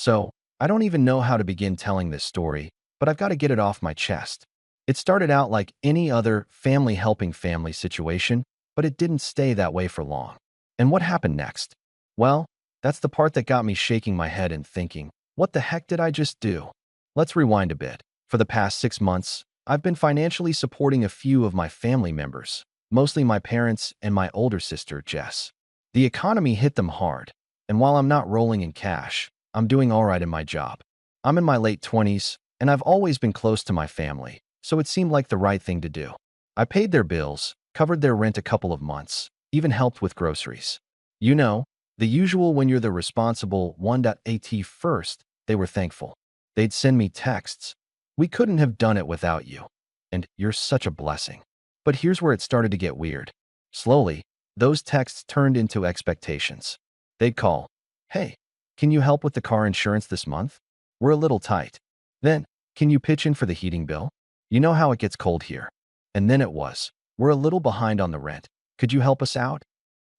So, I don't even know how to begin telling this story, but I've got to get it off my chest. It started out like any other family helping family situation, but it didn't stay that way for long. And what happened next? Well, that's the part that got me shaking my head and thinking, what the heck did I just do? Let's rewind a bit. For the past 6 months, I've been financially supporting a few of my family members, mostly my parents and my older sister, Jess. The economy hit them hard, and while I'm not rolling in cash, I'm doing all right in my job. I'm in my late 20s, and I've always been close to my family, so it seemed like the right thing to do. I paid their bills, covered their rent a couple of months, even helped with groceries. You know, the usual when you're the responsible one. At first, they were thankful. They'd send me texts. We couldn't have done it without you. And you're such a blessing. But here's where it started to get weird. Slowly, those texts turned into expectations. They'd call, "Hey, can you help with the car insurance this month? We're a little tight." Then, "Can you pitch in for the heating bill? You know how it gets cold here." And then it was, "We're a little behind on the rent. Could you help us out?"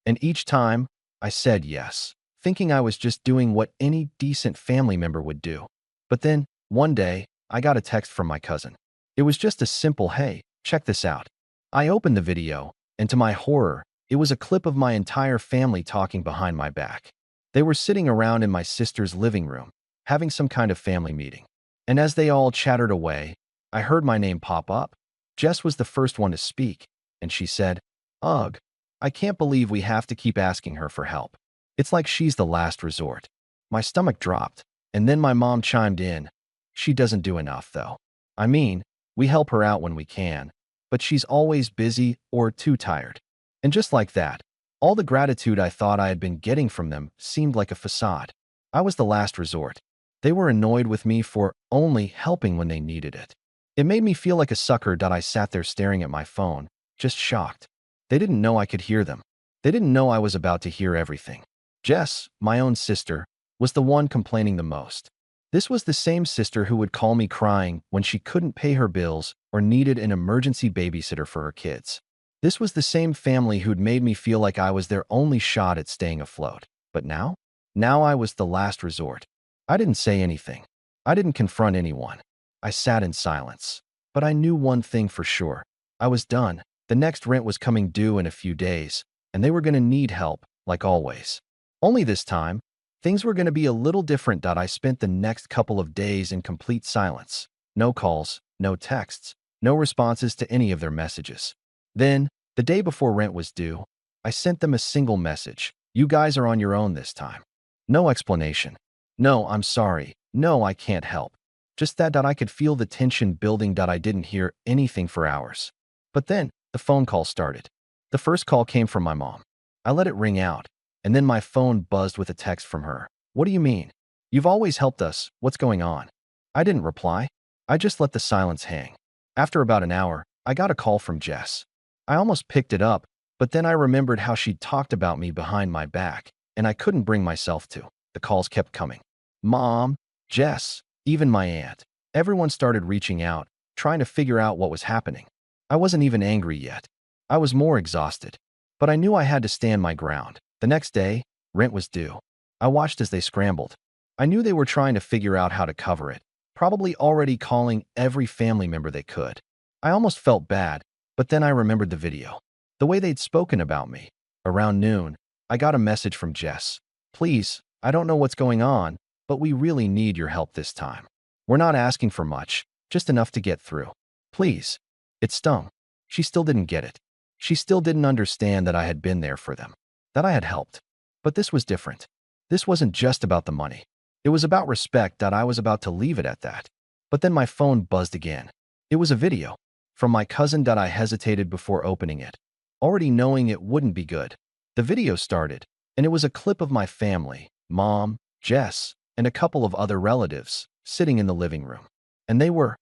And each time, I said yes, thinking I was just doing what any decent family member would do. But then, one day, I got a text from my cousin. It was just a simple, "Hey, check this out." I opened the video, and to my horror, it was a clip of my entire family talking behind my back. They were sitting around in my sister's living room, having some kind of family meeting. And as they all chattered away, I heard my name pop up. Jess was the first one to speak, and she said, "Ugh, I can't believe we have to keep asking her for help. It's like she's the last resort." My stomach dropped, and then my mom chimed in. "She doesn't do enough, though. I mean, we help her out when we can, but she's always busy or too tired." And just like that, all the gratitude I thought I had been getting from them seemed like a facade. I was the last resort. They were annoyed with me for only helping when they needed it. It made me feel like a sucker. I sat there staring at my phone, just shocked. They didn't know I could hear them. They didn't know I was about to hear everything. Jess, my own sister, was the one complaining the most. This was the same sister who would call me crying when she couldn't pay her bills or needed an emergency babysitter for her kids. This was the same family who'd made me feel like I was their only shot at staying afloat. But now? Now I was the last resort. I didn't say anything. I didn't confront anyone. I sat in silence. But I knew one thing for sure. I was done. The next rent was coming due in a few days, and they were going to need help, like always. Only this time, things were going to be a little different. I spent the next couple of days in complete silence. No calls, no texts, no responses to any of their messages. Then, the day before rent was due, I sent them a single message. "You guys are on your own this time." No explanation. No, "I'm sorry." No, "I can't help." Just that I could feel the tension building. I didn't hear anything for hours. But then, the phone call started. The first call came from my mom. I let it ring out, and then my phone buzzed with a text from her. "What do you mean? You've always helped us. What's going on?" I didn't reply. I just let the silence hang. After about an hour, I got a call from Jess. I almost picked it up, but then I remembered how she'd talked about me behind my back, and I couldn't bring myself to. The calls kept coming. Mom, Jess, even my aunt. Everyone started reaching out, trying to figure out what was happening. I wasn't even angry yet. I was more exhausted. But I knew I had to stand my ground. The next day, rent was due. I watched as they scrambled. I knew they were trying to figure out how to cover it, probably already calling every family member they could. I almost felt bad, but then I remembered the video. The way they'd spoken about me. Around noon, I got a message from Jess. "Please, I don't know what's going on, but we really need your help this time. We're not asking for much, just enough to get through. Please." It stung. She still didn't get it. She still didn't understand that I had been there for them, that I had helped. But this was different. This wasn't just about the money. It was about respect. I was about to leave it at that. But then my phone buzzed again. It was a video from my cousin. I hesitated before opening it, already knowing it wouldn't be good. The video started, and it was a clip of my family, Mom, Jess, and a couple of other relatives, sitting in the living room. And they were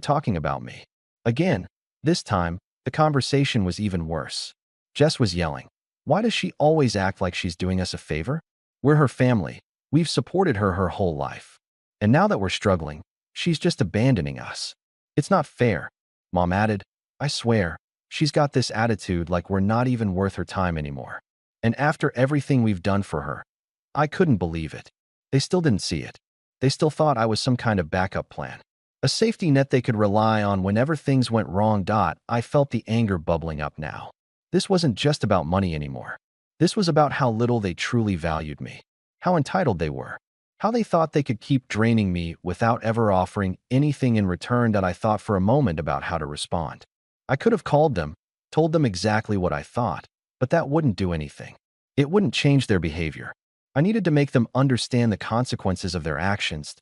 talking about me. Again, this time, the conversation was even worse. Jess was yelling, "Why does she always act like she's doing us a favor? We're her family. We've supported her whole life. And now that we're struggling, she's just abandoning us. It's not fair." Mom added, "I swear, she's got this attitude like we're not even worth her time anymore. And after everything we've done for her." I couldn't believe it. They still didn't see it. They still thought I was some kind of backup plan, a safety net they could rely on whenever things went wrong. I felt the anger bubbling up now. This wasn't just about money anymore. This was about how little they truly valued me, how entitled they were, how they thought they could keep draining me without ever offering anything in return. I thought for a moment about how to respond. I could have called them, told them exactly what I thought, but that wouldn't do anything. It wouldn't change their behavior. I needed to make them understand the consequences of their actions.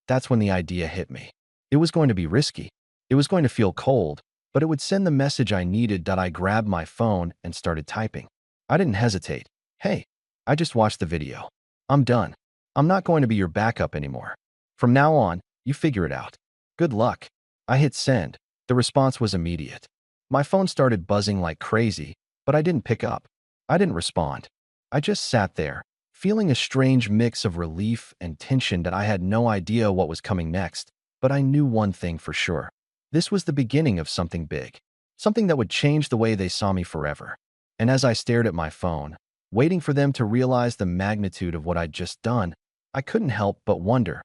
That's when the idea hit me. It was going to be risky. It was going to feel cold, but it would send the message I needed. I grabbed my phone and started typing. I didn't hesitate. Hey, I just watched the video. I'm done. I'm not going to be your backup anymore. From now on, you figure it out. Good luck. I hit send. The response was immediate. My phone started buzzing like crazy, but I didn't pick up. I didn't respond. I just sat there, feeling a strange mix of relief and tension. I had no idea what was coming next, but I knew one thing for sure. This was the beginning of something big, something that would change the way they saw me forever. And as I stared at my phone, waiting for them to realize the magnitude of what I'd just done, I couldn't help but wonder,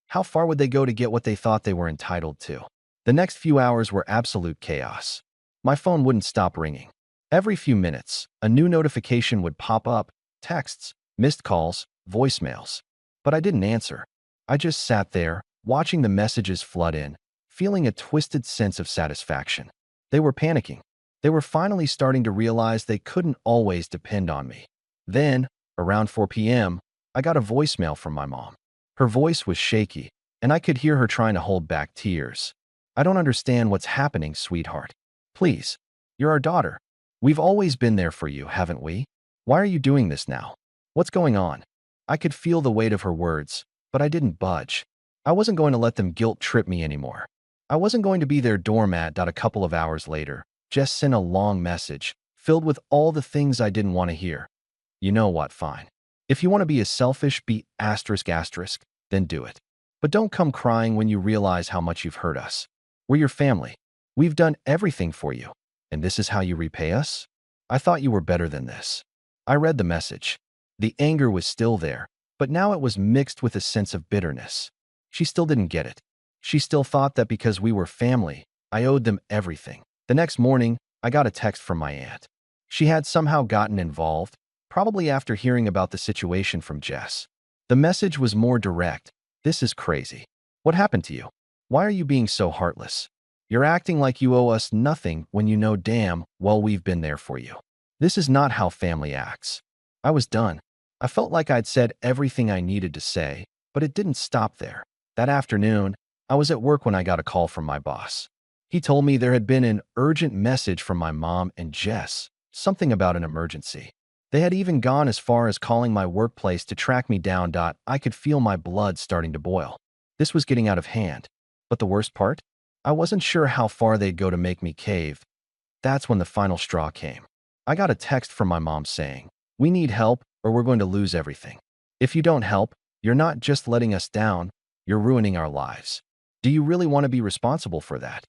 how far would they go to get what they thought they were entitled to? The next few hours were absolute chaos. My phone wouldn't stop ringing. Every few minutes, a new notification would pop up: texts, missed calls, voicemails. But I didn't answer. I just sat there, watching the messages flood in, feeling a twisted sense of satisfaction. They were panicking. They were finally starting to realize they couldn't always depend on me. Then, around 4 p.m., I got a voicemail from my mom. Her voice was shaky, and I could hear her trying to hold back tears. "I don't understand what's happening, sweetheart. Please, you're our daughter. We've always been there for you, haven't we? Why are you doing this now? What's going on?" I could feel the weight of her words, but I didn't budge. I wasn't going to let them guilt trip me anymore. I wasn't going to be their doormat. A couple of hours later, Jess sent a long message, filled with all the things I didn't want to hear. "You know what, fine. If you want to be a selfish asterisk, then do it. But don't come crying when you realize how much you've hurt us. We're your family. We've done everything for you. And this is how you repay us? I thought you were better than this." I read the message. The anger was still there, but now it was mixed with a sense of bitterness. She still didn't get it. She still thought that because we were family, I owed them everything. The next morning, I got a text from my aunt. She had somehow gotten involved, probably after hearing about the situation from Jess. The message was more direct. "This is crazy. What happened to you? Why are you being so heartless? You're acting like you owe us nothing when you know damn well we've been there for you. This is not how family acts." I was done. I felt like I'd said everything I needed to say, but it didn't stop there. That afternoon, I was at work when I got a call from my boss. He told me there had been an urgent message from my mom and Jess, something about an emergency. They had even gone as far as calling my workplace to track me down. I could feel my blood starting to boil. This was getting out of hand. But the worst part? I wasn't sure how far they'd go to make me cave. That's when the final straw came. I got a text from my mom saying, "We need help or we're going to lose everything. If you don't help, you're not just letting us down, you're ruining our lives. Do you really want to be responsible for that?"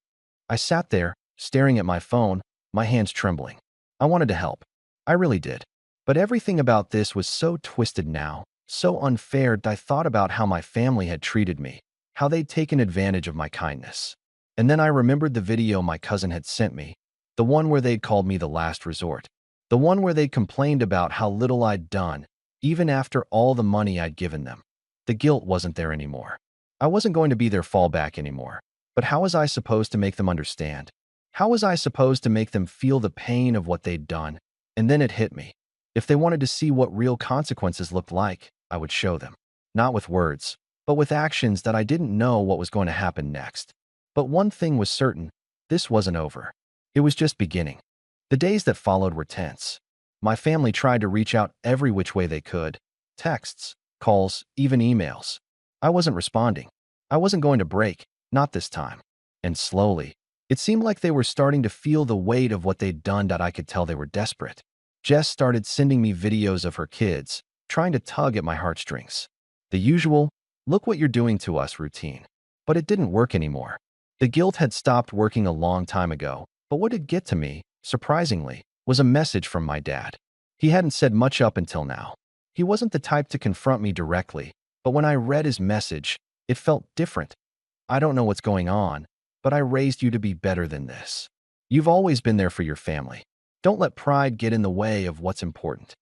I sat there, staring at my phone, my hands trembling. I wanted to help. I really did. But everything about this was so twisted now, so unfair. I thought about how my family had treated me, how they'd taken advantage of my kindness. And then I remembered the video my cousin had sent me, the one where they'd called me the last resort, the one where they'd complained about how little I'd done, even after all the money I'd given them. The guilt wasn't there anymore. I wasn't going to be their fallback anymore. But how was I supposed to make them understand? How was I supposed to make them feel the pain of what they'd done? And then it hit me. If they wanted to see what real consequences looked like, I would show them. Not with words, but with actions. That I didn't know what was going to happen next. But one thing was certain, this wasn't over. It was just beginning. The days that followed were tense. My family tried to reach out every which way they could. Texts, calls, even emails. I wasn't responding. I wasn't going to break, not this time. And slowly, it seemed like they were starting to feel the weight of what they'd done. I could tell they were desperate. Jess started sending me videos of her kids, trying to tug at my heartstrings. The usual, "Look what you're doing to us" routine. But it didn't work anymore. The guilt had stopped working a long time ago, but what did get to me, surprisingly, was a message from my dad. He hadn't said much up until now. He wasn't the type to confront me directly, But when I read his message, it felt different. I don't know what's going on, but I raised you to be better than this. You've always been there for your family. Don't let pride get in the way of what's important.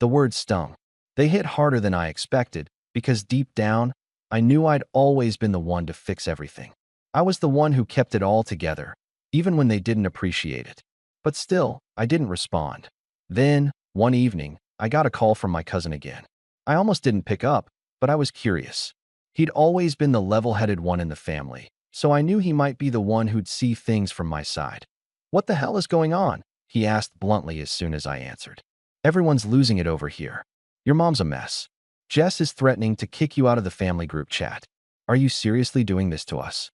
The words stung. They hit harder than I expected because deep down, I knew I'd always been the one to fix everything. I was the one who kept it all together, even when they didn't appreciate it. But still, I didn't respond. Then, one evening, I got a call from my cousin again. I almost didn't pick up, but I was curious. He'd always been the level-headed one in the family, so I knew he might be the one who'd see things from my side. "What the hell is going on?" he asked bluntly as soon as I answered. "Everyone's losing it over here. Your mom's a mess. Jess is threatening to kick you out of the family group chat. Are you seriously doing this to us?"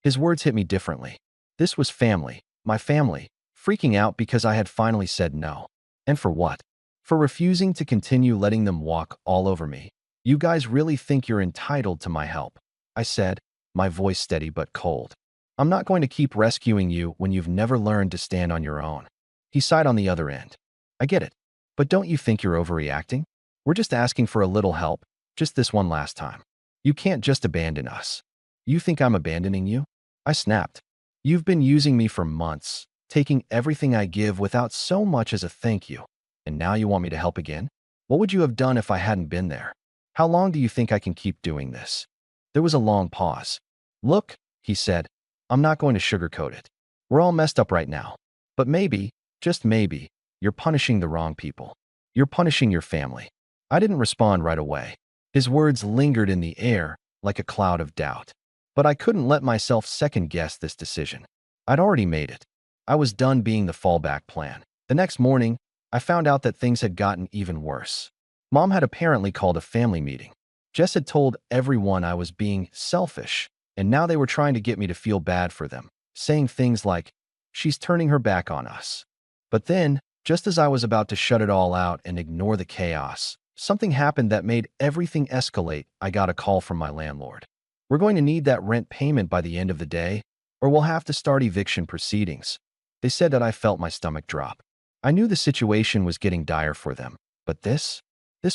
His words hit me differently. This was family, my family, freaking out because I had finally said no. And for what? For refusing to continue letting them walk all over me. "You guys really think you're entitled to my help," I said, my voice steady but cold. "I'm not going to keep rescuing you when you've never learned to stand on your own." He sighed on the other end. "I get it, but don't you think you're overreacting? We're just asking for a little help, just this one last time. You can't just abandon us." "You think I'm abandoning you?" I snapped. "You've been using me for months, taking everything I give without so much as a thank you. And now you want me to help again? What would you have done if I hadn't been there? How long do you think I can keep doing this?" There was a long pause. "Look," he said, "I'm not going to sugarcoat it. We're all messed up right now. But maybe, just maybe, you're punishing the wrong people. You're punishing your family." I didn't respond right away. His words lingered in the air like a cloud of doubt. But I couldn't let myself second-guess this decision. I'd already made it. I was done being the fallback plan. The next morning, I found out that things had gotten even worse. Mom had apparently called a family meeting. Jess had told everyone I was being selfish, and now they were trying to get me to feel bad for them, saying things like, "She's turning her back on us." But then, just as I was about to shut it all out and ignore the chaos, something happened that made everything escalate. I got a call from my landlord. "We're going to need that rent payment by the end of the day, or we'll have to start eviction proceedings." They said that. I felt my stomach drop. I knew the situation was getting dire for them, but this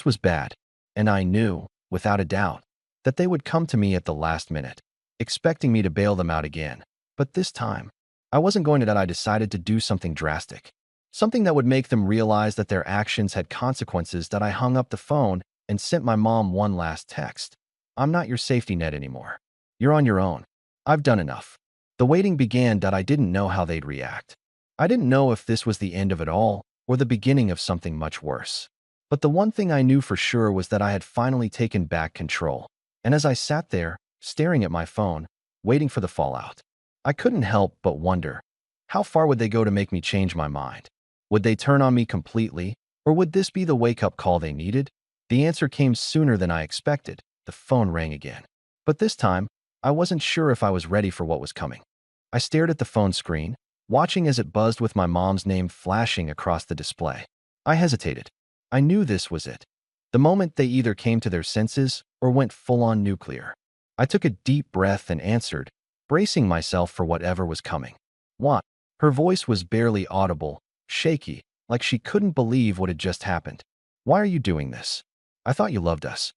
was bad. And I knew, without a doubt, that they would come to me at the last minute, expecting me to bail them out again. But this time, I wasn't going to that. I decided to do something drastic. Something that would make them realize that their actions had consequences. That I hung up the phone and sent my mom one last text. "I'm not your safety net anymore. You're on your own. I've done enough." The waiting began. That I didn't know how they'd react. I didn't know if this was the end of it all or the beginning of something much worse. But the one thing I knew for sure was that I had finally taken back control. And as I sat there, staring at my phone, waiting for the fallout, I couldn't help but wonder, how far would they go to make me change my mind? Would they turn on me completely, or would this be the wake-up call they needed? The answer came sooner than I expected. The phone rang again. But this time, I wasn't sure if I was ready for what was coming. I stared at the phone screen, watching as it buzzed with my mom's name flashing across the display. I hesitated. I knew this was it. The moment they either came to their senses or went full-on nuclear. I took a deep breath and answered, bracing myself for whatever was coming. "What?" Her voice was barely audible, shaky, like she couldn't believe what had just happened. "Why are you doing this? I thought you loved us."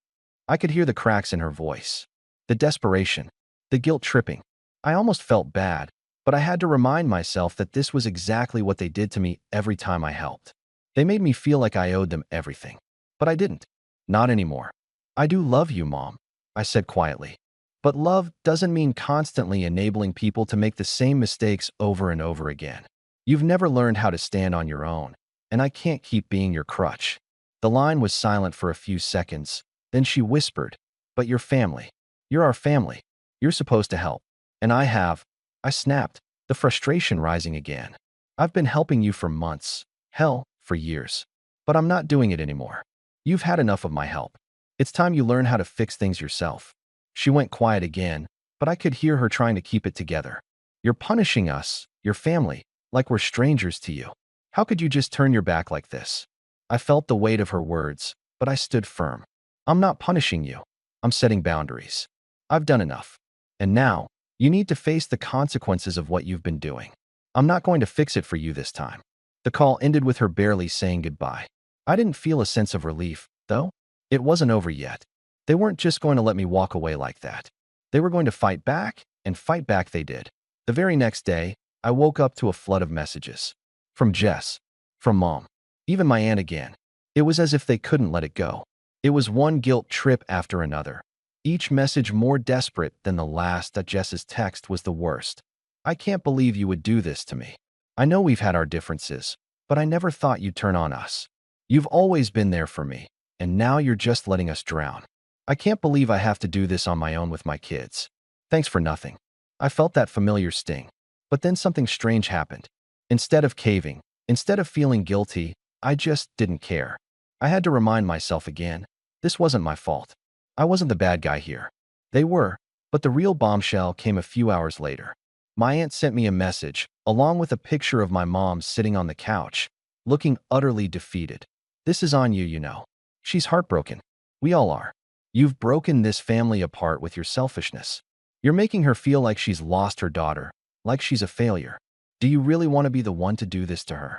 I could hear the cracks in her voice. The desperation, the guilt-tripping. I almost felt bad, but I had to remind myself that this was exactly what they did to me every time I helped. They made me feel like I owed them everything. But I didn't. Not anymore. "I do love you, Mom," I said quietly. But love doesn't mean constantly enabling people to make the same mistakes over and over again. You've never learned how to stand on your own, and I can't keep being your crutch. The line was silent for a few seconds. Then she whispered, "But your family. You're our family. You're supposed to help." "And I have." I snapped, the frustration rising again. "I've been helping you for months. Hell, for years. But I'm not doing it anymore. You've had enough of my help. It's time you learn how to fix things yourself." She went quiet again, but I could hear her trying to keep it together. "You're punishing us, your family, like we're strangers to you. How could you just turn your back like this?" I felt the weight of her words, but I stood firm. "I'm not punishing you. I'm setting boundaries. I've done enough. And now, you need to face the consequences of what you've been doing. I'm not going to fix it for you this time." The call ended with her barely saying goodbye. I didn't feel a sense of relief, though. It wasn't over yet. They weren't just going to let me walk away like that. They were going to fight back, and fight back they did. The very next day, I woke up to a flood of messages. From Jess, from Mom, even my aunt again. It was as if they couldn't let it go. It was one guilt trip after another. Each message more desperate than the last. That Jess's text was the worst. I can't believe you would do this to me. I know we've had our differences, but I never thought you'd turn on us. You've always been there for me, and now you're just letting us drown. I can't believe I have to do this on my own with my kids. Thanks for nothing. I felt that familiar sting. But then something strange happened. Instead of caving, instead of feeling guilty, I just didn't care. I had to remind myself again, this wasn't my fault. I wasn't the bad guy here. They were, but the real bombshell came a few hours later. My aunt sent me a message, along with a picture of my mom sitting on the couch, looking utterly defeated. This is on you, you know. She's heartbroken. We all are. You've broken this family apart with your selfishness. You're making her feel like she's lost her daughter, like she's a failure. Do you really want to be the one to do this to her?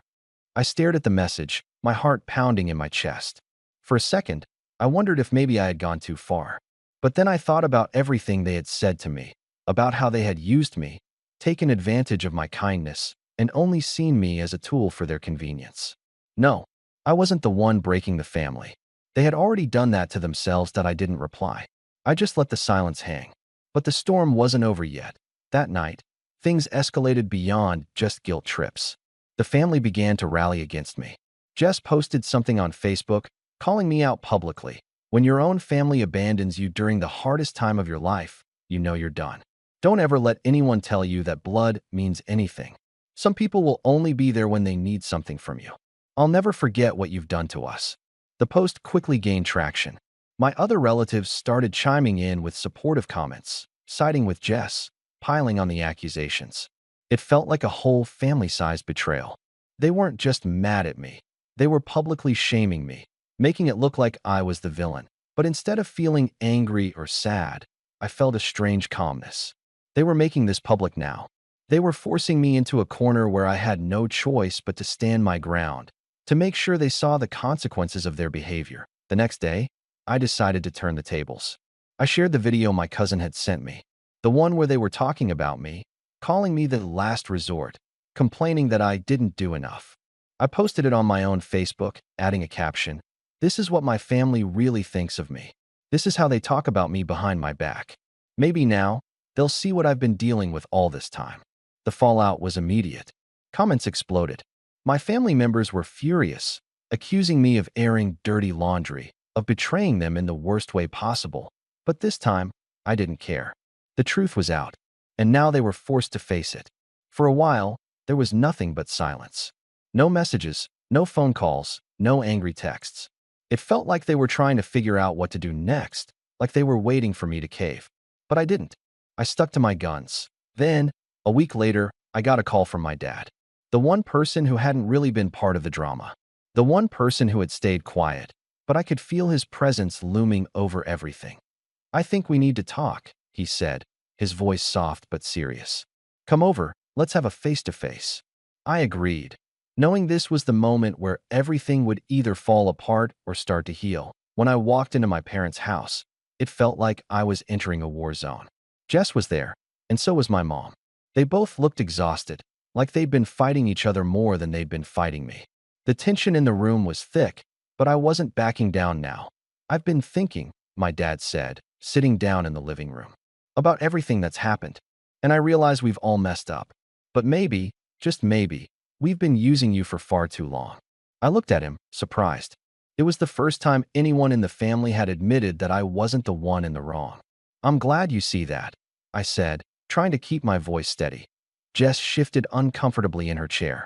I stared at the message, my heart pounding in my chest. For a second, I wondered if maybe I had gone too far. But then I thought about everything they had said to me, about how they had used me, taken advantage of my kindness, and only seen me as a tool for their convenience. No, I wasn't the one breaking the family. They had already done that to themselves. That I didn't reply. I just let the silence hang. But the storm wasn't over yet. That night, things escalated beyond just guilt trips. The family began to rally against me. Jess posted something on Facebook, calling me out publicly. When your own family abandons you during the hardest time of your life, you know you're done. Don't ever let anyone tell you that blood means anything. Some people will only be there when they need something from you. I'll never forget what you've done to us. The post quickly gained traction. My other relatives started chiming in with supportive comments, siding with Jess, piling on the accusations. It felt like a whole family-sized betrayal. They weren't just mad at me. They were publicly shaming me, making it look like I was the villain. But instead of feeling angry or sad, I felt a strange calmness. They were making this public now. They were forcing me into a corner where I had no choice but to stand my ground, to make sure they saw the consequences of their behavior. The next day, I decided to turn the tables. I shared the video my cousin had sent me, the one where they were talking about me, calling me the last resort, complaining that I didn't do enough. I posted it on my own Facebook, adding a caption, "This is what my family really thinks of me. This is how they talk about me behind my back. Maybe now, they'll see what I've been dealing with all this time." The fallout was immediate. Comments exploded. My family members were furious, accusing me of airing dirty laundry, of betraying them in the worst way possible. But this time, I didn't care. The truth was out, and now they were forced to face it. For a while, there was nothing but silence. No messages, no phone calls, no angry texts. It felt like they were trying to figure out what to do next, like they were waiting for me to cave. But I didn't. I stuck to my guns. Then, a week later, I got a call from my dad. The one person who hadn't really been part of the drama. The one person who had stayed quiet. But I could feel his presence looming over everything. "I think we need to talk," he said, his voice soft but serious. "Come over, let's have a face-to-face." I agreed, knowing this was the moment where everything would either fall apart or start to heal. When I walked into my parents' house, it felt like I was entering a war zone. Jess was there, and so was my mom. They both looked exhausted, like they'd been fighting each other more than they'd been fighting me. The tension in the room was thick, but I wasn't backing down now. "I've been thinking," my dad said, sitting down in the living room, "about everything that's happened. And I realize we've all messed up. But maybe, just maybe, we've been using you for far too long." I looked at him, surprised. It was the first time anyone in the family had admitted that I wasn't the one in the wrong. "I'm glad you see that," I said, trying to keep my voice steady. Jess shifted uncomfortably in her chair.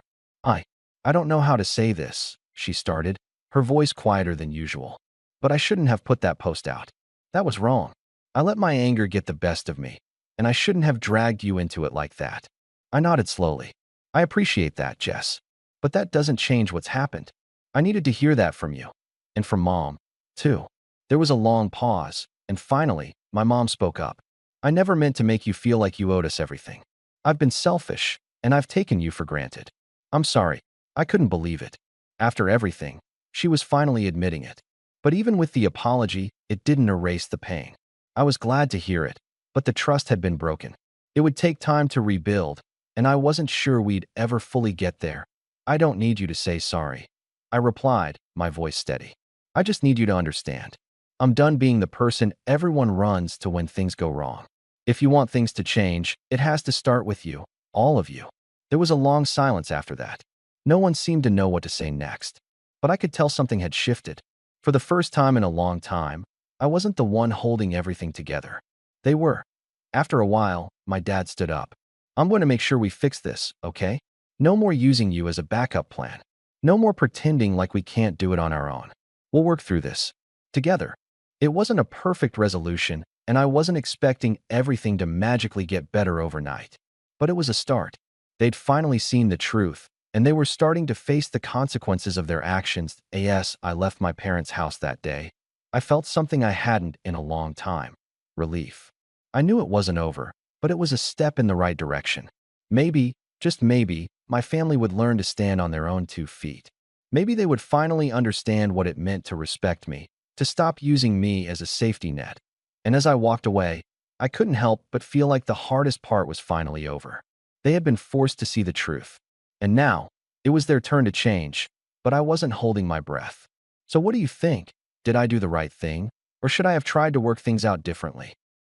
I don't know how to say this," she started, her voice quieter than usual. "But I shouldn't have put that post out. That was wrong. I let my anger get the best of me, and I shouldn't have dragged you into it like that." I nodded slowly. "I appreciate that, Jess. But that doesn't change what's happened. I needed to hear that from you. And from Mom, too." There was a long pause, and finally, my mom spoke up. "I never meant to make you feel like you owed us everything. I've been selfish, and I've taken you for granted. I'm sorry. I couldn't believe it." After everything, she was finally admitting it. But even with the apology, it didn't erase the pain. I was glad to hear it, but the trust had been broken. It would take time to rebuild, and I wasn't sure we'd ever fully get there. I don't need you to say sorry, I replied, my voice steady. I just need you to understand. I'm done being the person everyone runs to when things go wrong. If you want things to change, it has to start with you, all of you. There was a long silence after that. No one seemed to know what to say next. But I could tell something had shifted. For the first time in a long time, I wasn't the one holding everything together. They were. After a while, my dad stood up. I'm going to make sure we fix this, okay? No more using you as a backup plan. No more pretending like we can't do it on our own. We'll work through this. Together. It wasn't a perfect resolution, and I wasn't expecting everything to magically get better overnight. But it was a start. They'd finally seen the truth, and they were starting to face the consequences of their actions. As I left my parents' house that day, I felt something I hadn't in a long time. Relief. I knew it wasn't over, but it was a step in the right direction. Maybe, just maybe, my family would learn to stand on their own 2 feet. Maybe they would finally understand what it meant to respect me, to stop using me as a safety net. And as I walked away, I couldn't help but feel like the hardest part was finally over. They had been forced to see the truth. And now, it was their turn to change, but I wasn't holding my breath. So what do you think? Did I do the right thing? Or should I have tried to work things out differently?